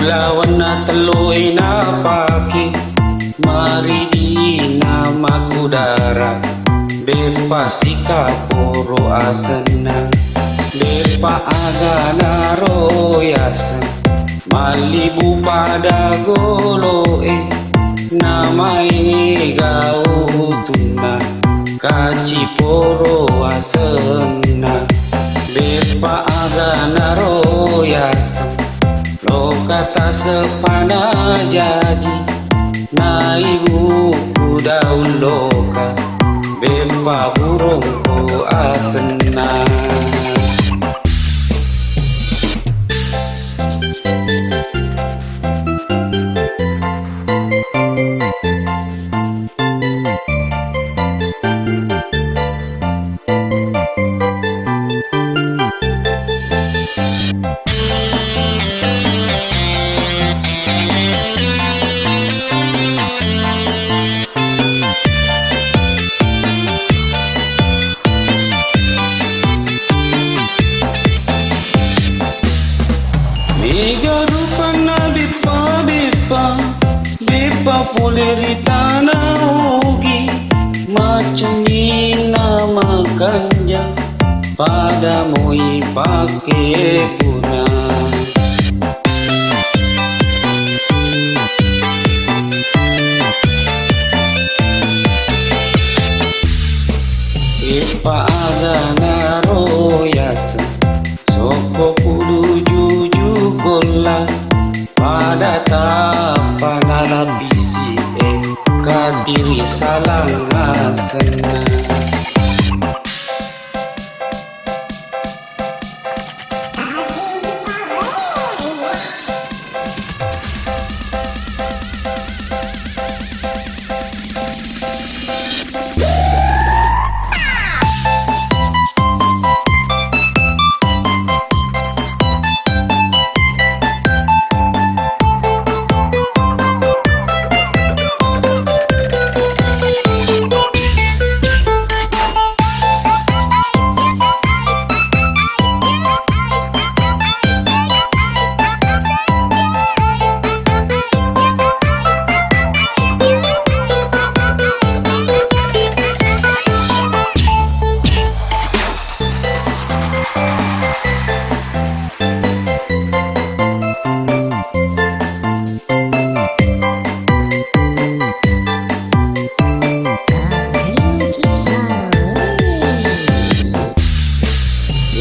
Ulawan na taloy na paki, mari di nama kudara. Bepa sika poro asana, bepa aga naroyasan. Malibu pada goloe, namai gautuna. Kaci poro asana, bepa aga naroyasan. Lo kata sepana jadi, na ibu daun loka. Bepa burung ko asena. Bepa polerita na ugi, macam ina makanja, pada moi pake puna. Bepa aga naroyasa, soko kudu juju kola. Pada tapa nalapisi katiri salang asana.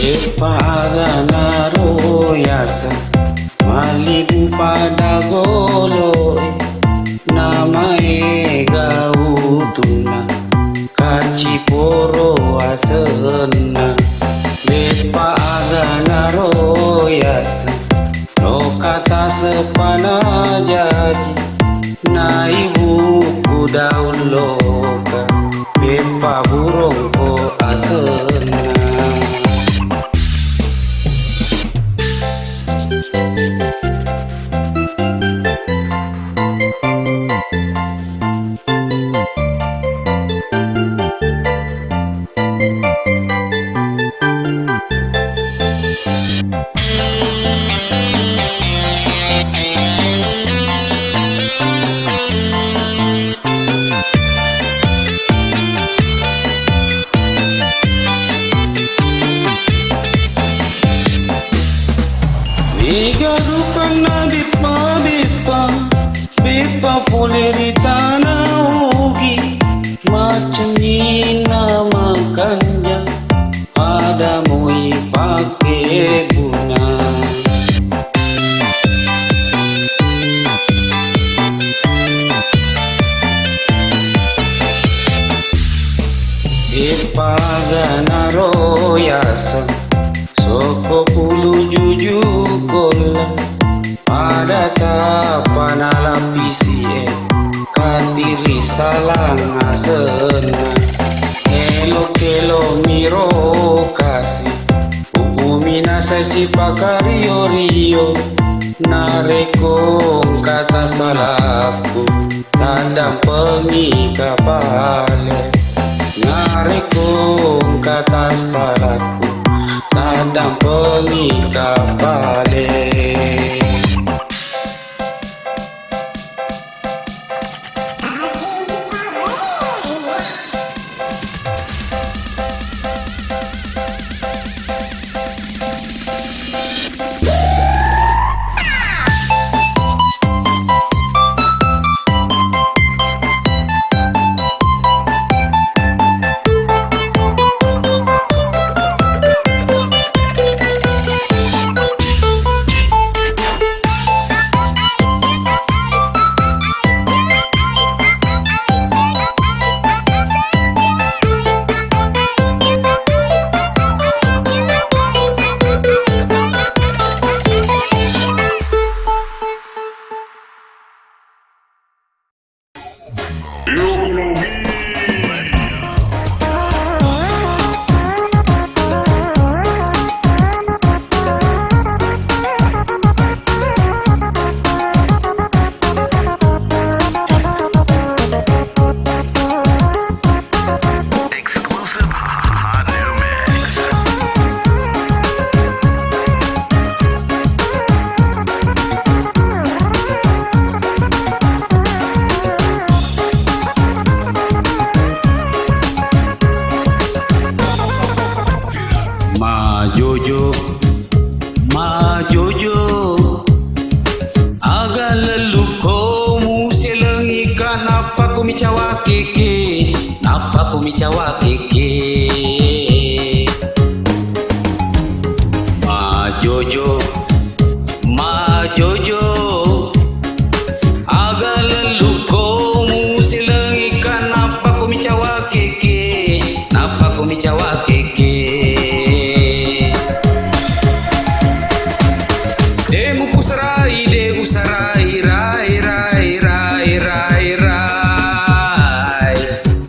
Bepa aga naroyasa, malibu pada goloe, namai gautuna. Kaci poro asena, bepa aga naroyasa. Lo kata sepana jadi, na ibu ku daun loka. Bepa burung ko asena. Igarukan na bepa polerita na ugi, macam ina makanja, pada moi pake guna. Bepa aga naroyasa, soko pulu juju kola. Pada tapa nalapisi katiri salang asena. Kelo miro kasi, hukumina sasi pakario rio. Narekong kata salahku, tandang pengikapale. Narekong kata salahku, tandang pengikapale. Ma Jojo, Ma Jojo, agak lelu komu seleng ikan napa ku micawa keke, napa ku micawa keke. Ma Jojo, Ma Jojo, agak lelu komu seleng ikan napa ku micawa keke, napa ku micawa keke. Demu pusarai, demu sarai, rai, rai, rai, rai, rai.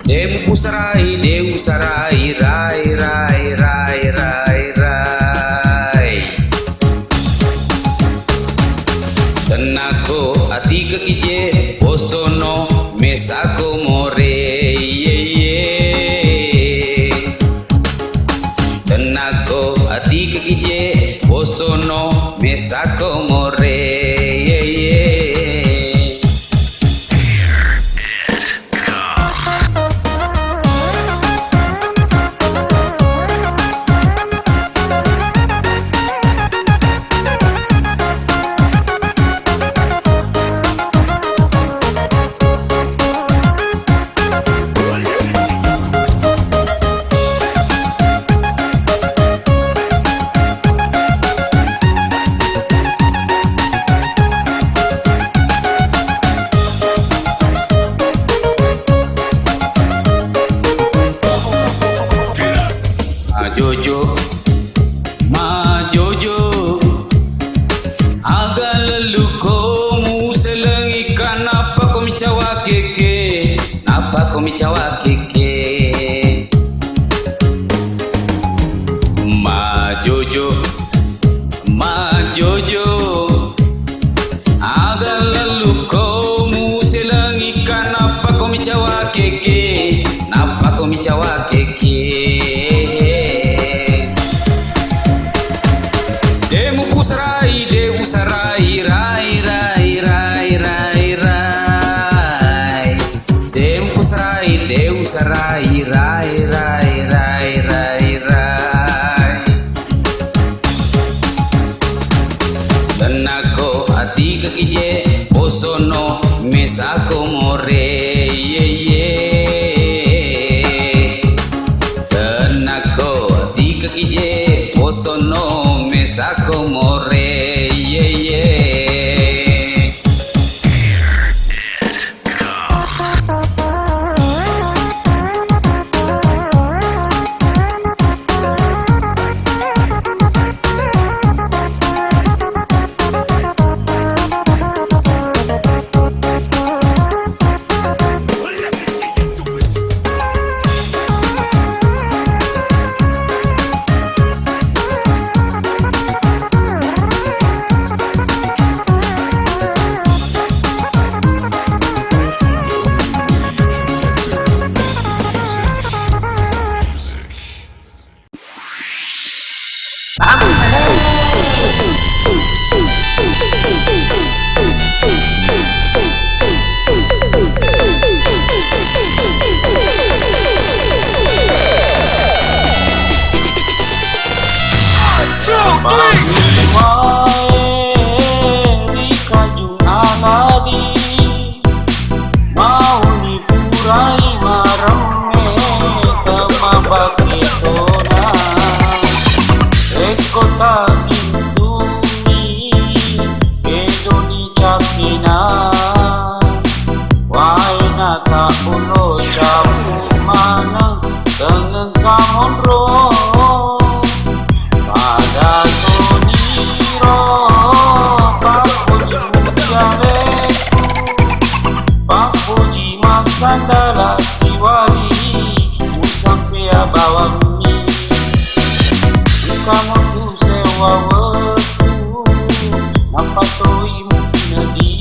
Demu pusarai, demu sarai, rai, rai, rai, rai, rai. Tenako ati kekije, posono mesako more, ye ye. Tenako ati kekije, posono mesako more, ye ye. Ma Jojo, Ma Jojo, agak lelu komu seleng ikan napa ku micawa keke, napa ku micawa keke. Ma Jojo, Ma Jojo, agak lelu komu seleng ikan napa ku micawa keke, napa ku micawa keke. Demu pusarai, demu sarai, rai, rai, rai, rai, rai. Demu pusarai, demu sarai, rai, rai, rai, rai, rai. Tenako ati kekije, posono mesako more, ye ye. Tenako ati kekije, posono mesako more, ye ye. Sandala siwali usampe abawami kamu tu sewa wetu napatoi munadi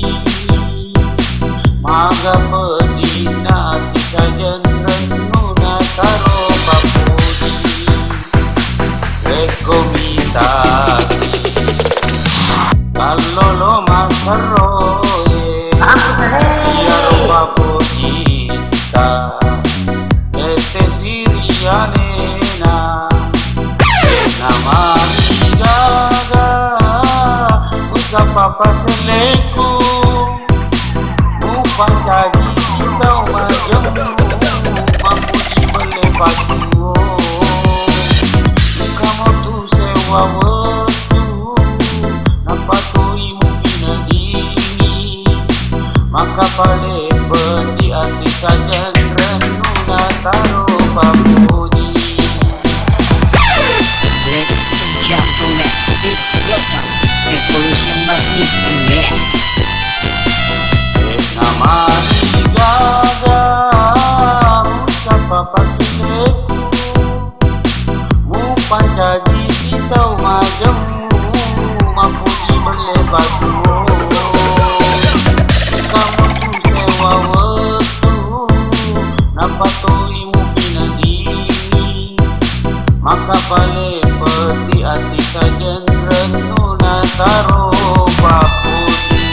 maga pedina tika jenrenuna taro papudi rekomendasi kalau lo masaroe Esta, este sirianena, Namari gaga usap apa seleku Upang jadi kita majemu mampu dibelepas tuo Kamu tu sewa wetu nampak tu imu bina dini Maka pale peti hati saja renuna taruh papuji Gentlemen, it's welcome. Revolution must be mix. Namari gaga usap apa seleku Mupang jadi kita majemu mampu dibelepas tuo Kamu tu sewa wetu nampak tu imu bina dini Maka pale peti hati sajen renuna taruh papuji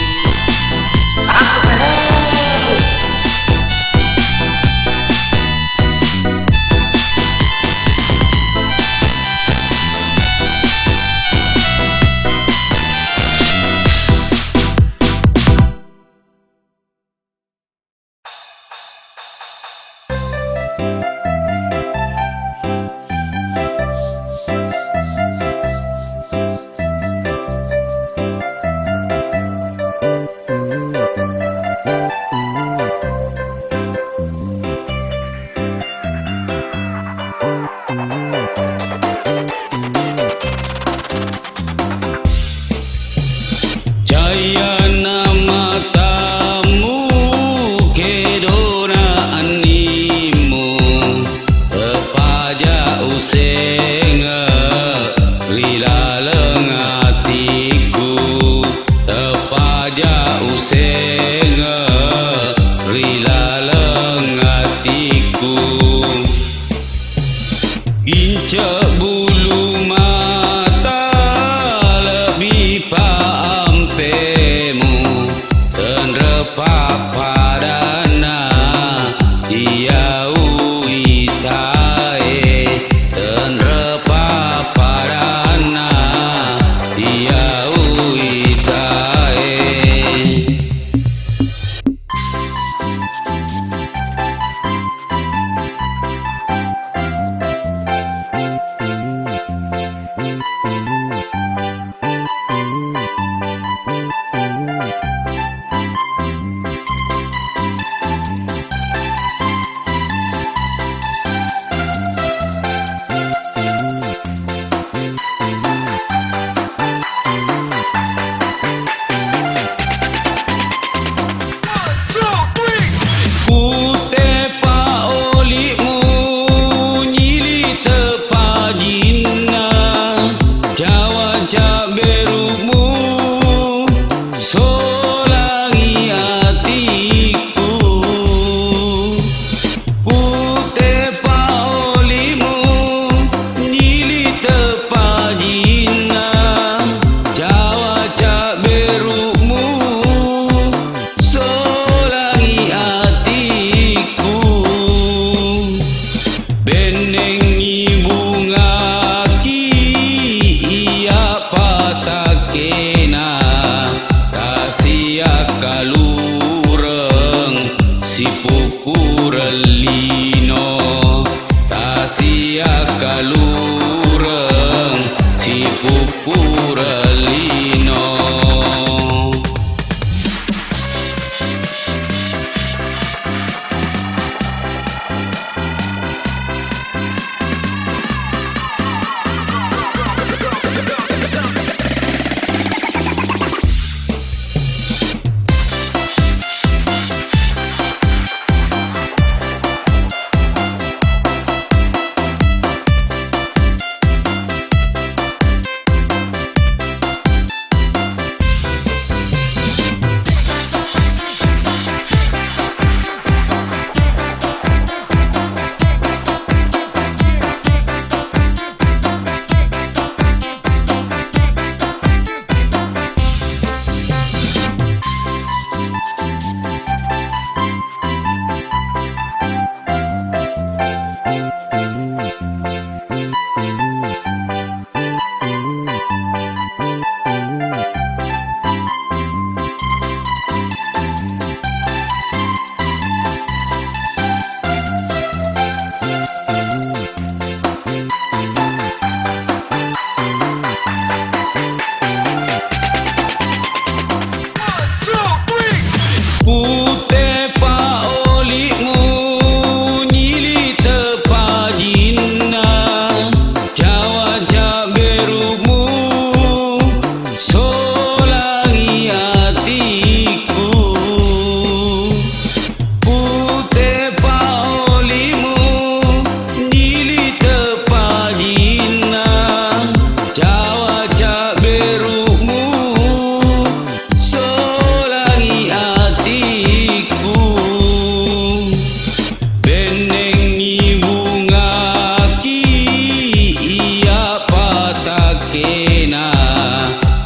kena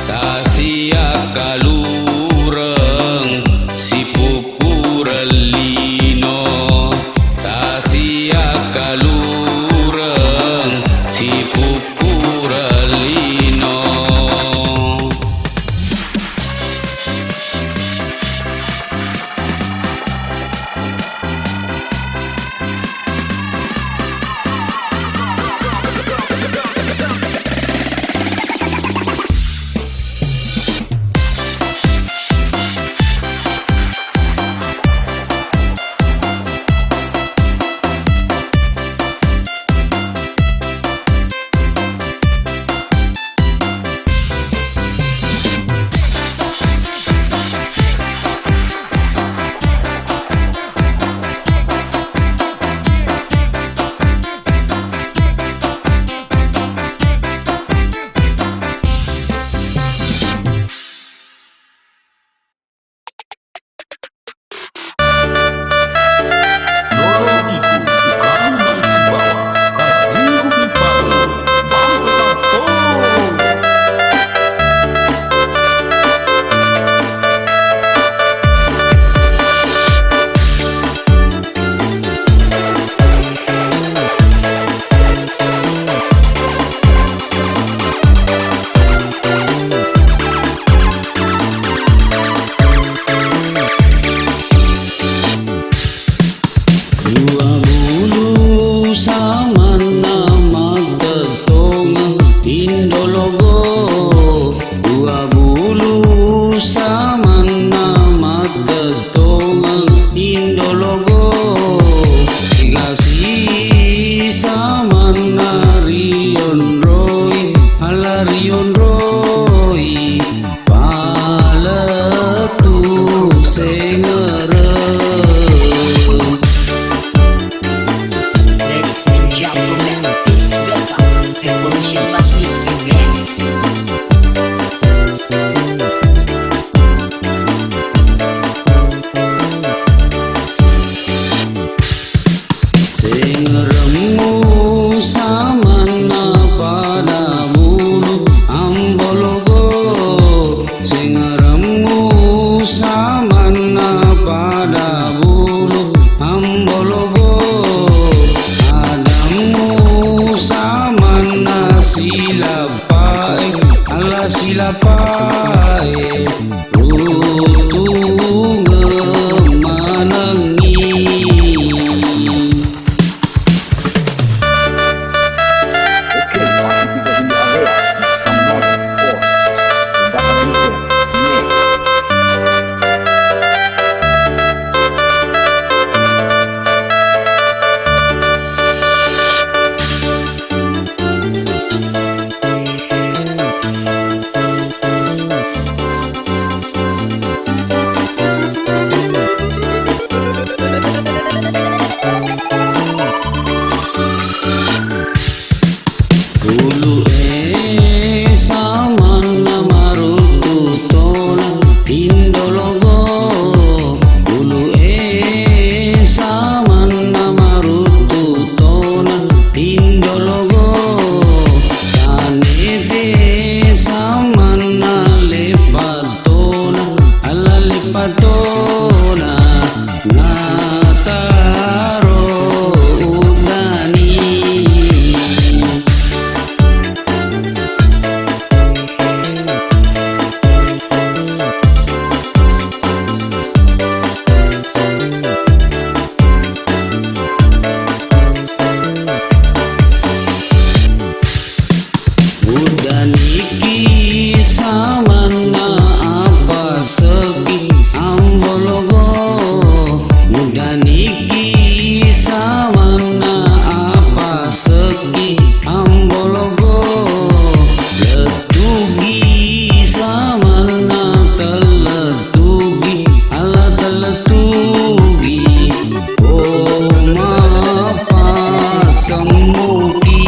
tasia kalureng si pupurelino tasia kalureng si pupurelino. Silapai rutung menangi. Dulu samana marutu tona indologo. Dulu samana marutu tona indologo. Kanete samana lepatona ala lepatona ngataro udani. Niki samana apa segi ambologo. Muda niki samana apa segi ambologo. Letugi samana teletugi ala teletugi. Oh mapa semuki.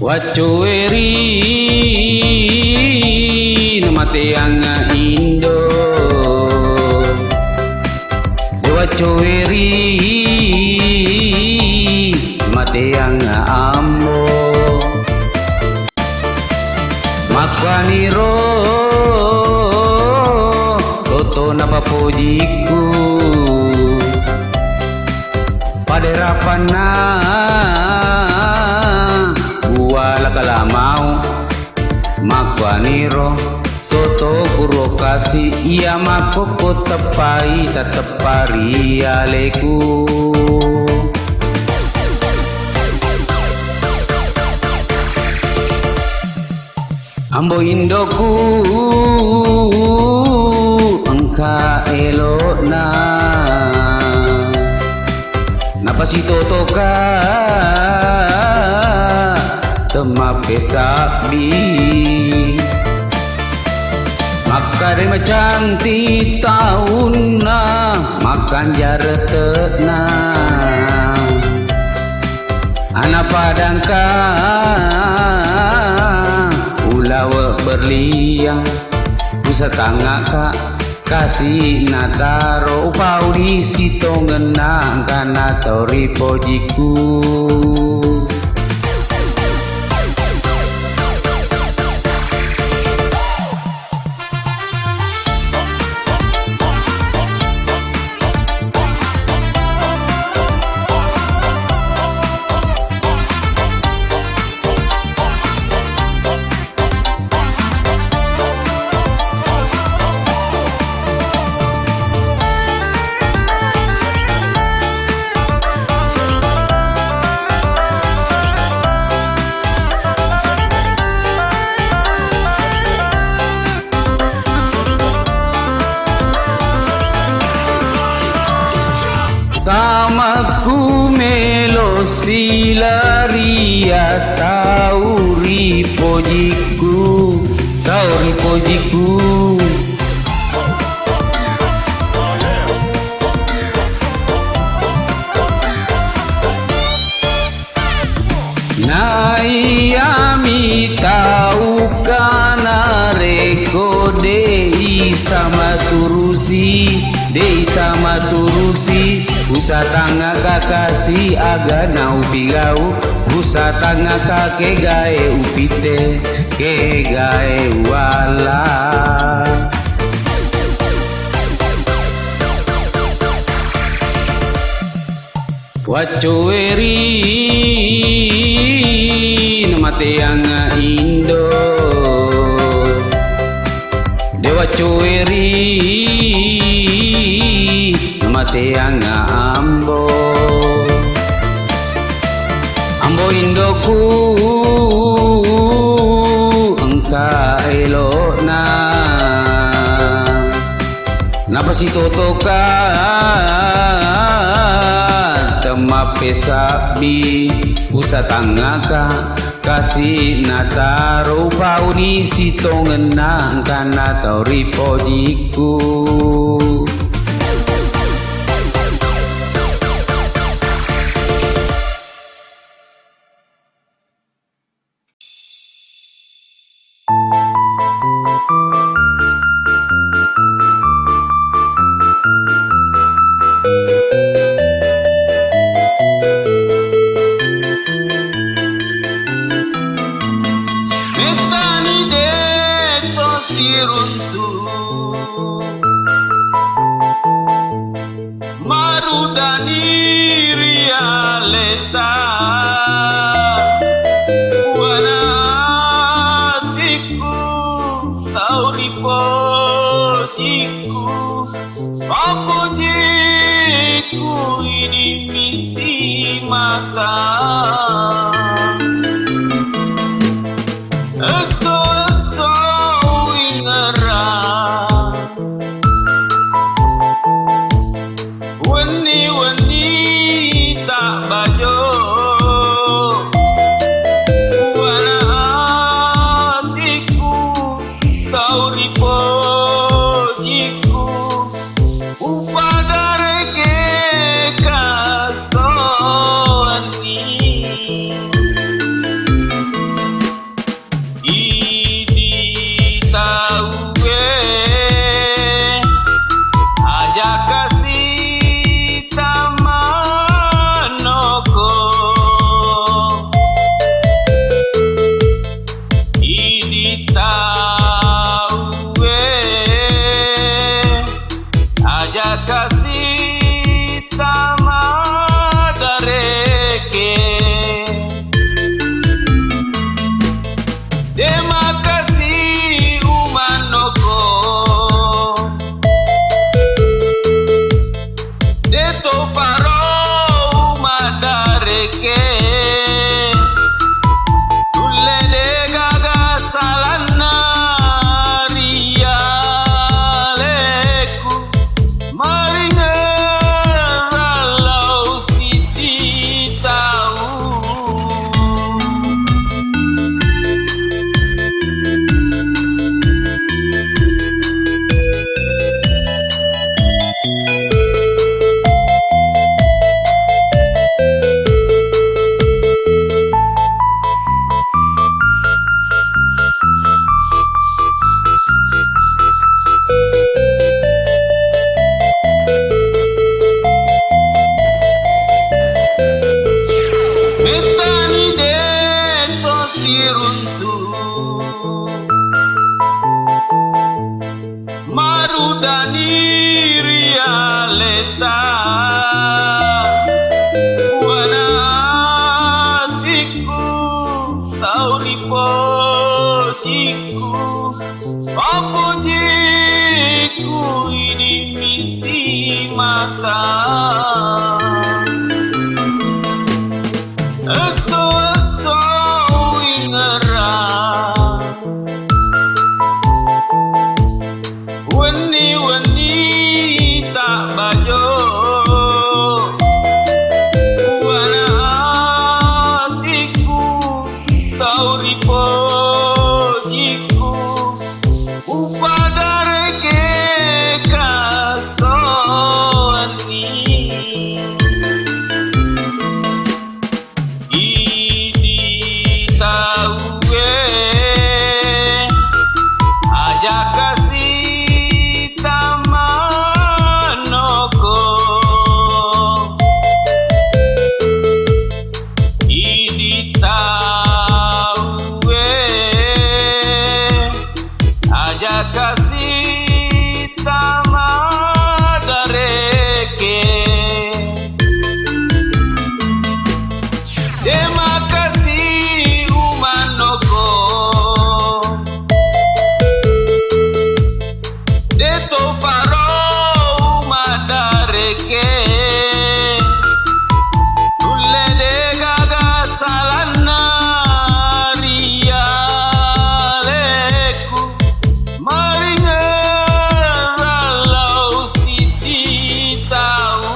Wacueri namateanga Indo Wacueri namateanga Ambo Makwaniro Toto napapujiku Paderapana Buala kalamau Makwaniro Toto kurokasi Ia makoko tepai Tetepari aleku Ambo Indoku Engka elokna Napa si Toto ka Temape sakdi Maka de cantik tahun na Makan jaretna Anak padangka Ulawa berliang Busa tangga ka Kasih nataro Upau di situ ngenang Kana tori pojiku Sama ku melo silaria tauri pojiku Nayami tau kana reko dei sama turusi Usa tanga kakasi aga na upigau Usa tanga kake gae upite ke gae wala Wacueri namateanga Indo Dewa cueri namateanga Ambo Indoku engka elokna Napa si Toto ka Temape sakdi Usa tangga ka Kasih nataro Upau di situ ngenang Kana tori pojiku Metani deto siruntu Marudani rialeta Wanatiku tauripojiku Pojiku ini misi mata Eso ingara Wani tak bajo Wanatiku tauripojiku Upadareke kasolani dareke. Terima kasih umanoko. Deto paro umadareke. Tulle de gaga salana rialeku. Maringa ralau siti tahu. Metani dentro siruntu marudani rialeta wanatiku tauripojiku papojiku ini misi mata. Eso ingara weni tak bajo wana hatiku tauripojiku upadareke kasoni. Idi tahu aja kasih tamanoko. Idi tahu aja kasih tamadareke. Terima kasih umanoko. Deto paro umadareke. Tulle de gaga salana rialeku. Maringa ralau siti tahu.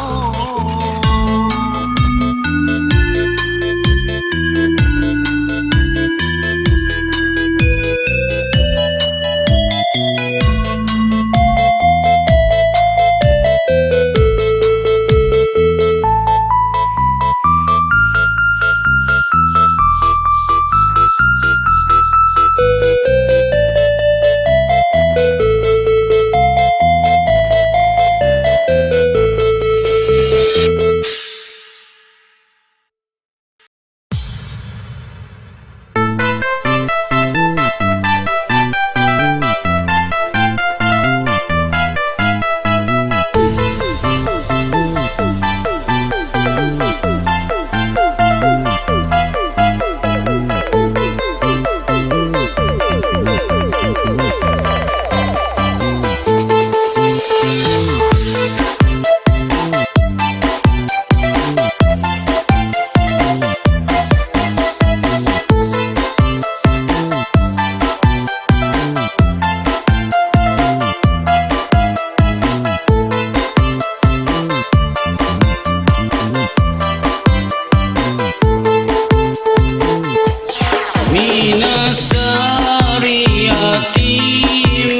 Minasariati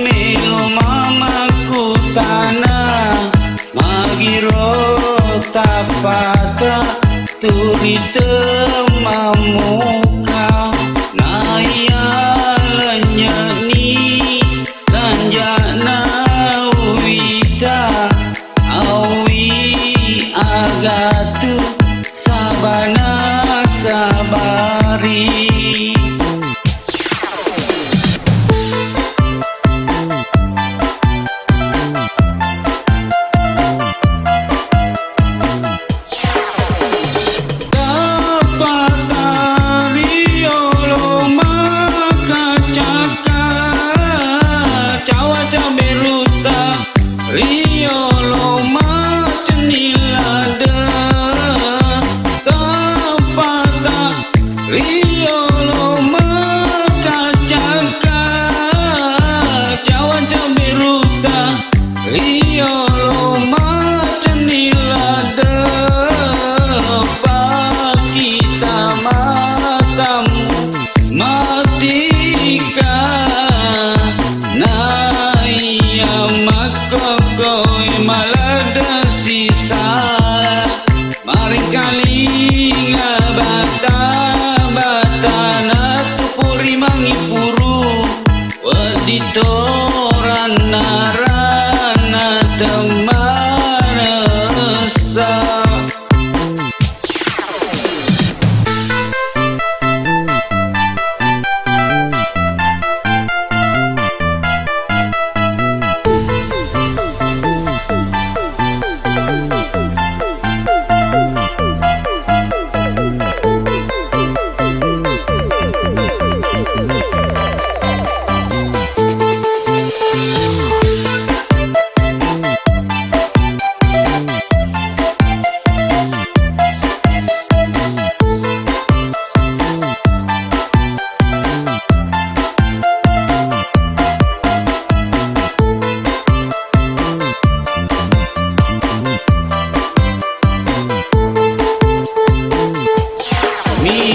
melo mamaku tanah magiro tapata turi temamuka nayalanya ni lanjana wita awi agatu sabana sabari.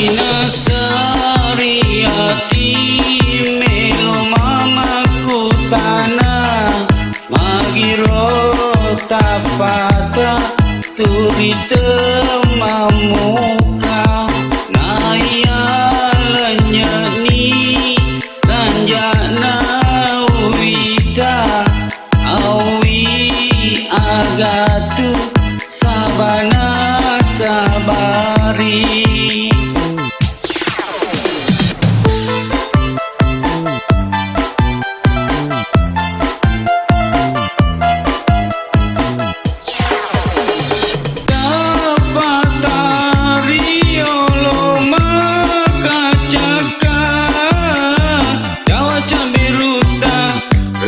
Ina sariati melo mamaku tanah magiro tapata turi temamuka nayalanya ni lanjana wita awi agatu sabana sabari.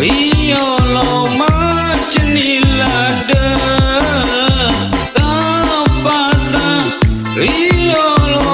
Rio loma cenilada tapata Rio loma